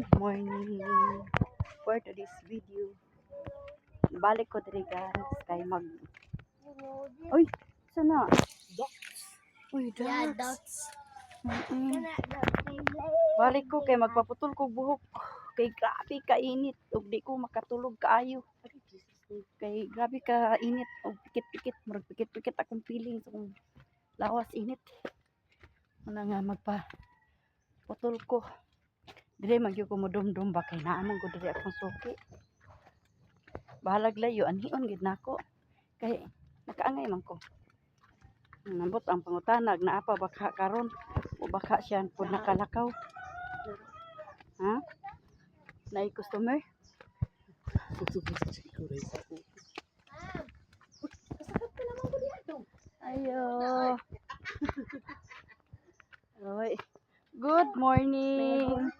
Good morning. For today's video, balik ko diri guys kay mag Uy, sana? Uy, Yeah, dots. dots. Balik ko kay magpaputol ko buhok. Kay grabe ka init ug di ko makatulog kaayo. Kay grabe ka init ug pikit-pikit, murag pikit-pikit akong feeling sa kong lawas init. Ano nga magpaputol ko. Dire magyo ko modumdum ba kay naamon ko dire akong suki. Bahalag layo anhion gid nako. Kay nakaangay man ko. Nambot ang pangutanag na apa baka karon o baka siya pud nakalakaw. Ha? Nay customer? Ayo. Oy. Good morning.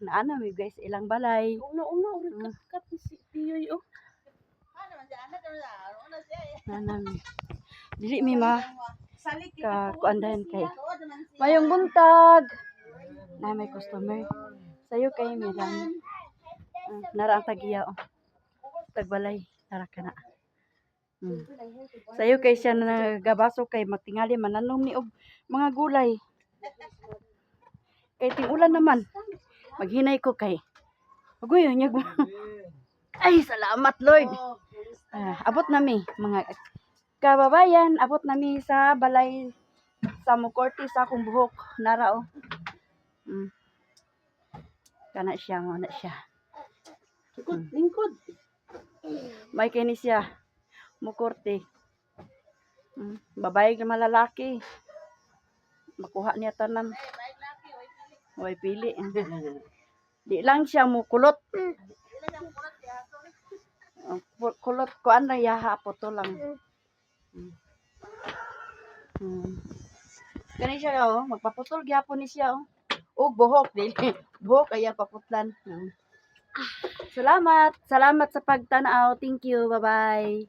Naana mi guys ilang balay. Una, kat si Tiyoy, oh. Naana mi. Dili mi ma ka kuandahan kay. Mayong buntag. Na may customer. Sayo kay miran. Nara ang tagiya oh. Tagbalay nara kana. Sayo kay siya nagabaso kay matingali mananom ni og mga gulay. Kay ting-ulan naman. Maghinay ko kay. Agoy nyag. Ay salamat Lord. Abot nami mga kababayan, abot nami sa balay sa mukorti sa akong buhok nara oh. Kana siya mo na siya. Lingkod. May kini siya mukorti. Babae nga malalaki. Makuha niya tanan. Way pili. Di lang siya mukulot. Kulot ko ano yaha po to lang. Kani siya oh, magpaputol gyapon ni siya oh. Og buhok dili. Buhok aya paputlan. Salamat sa pagtanaw. Thank you. Bye-bye.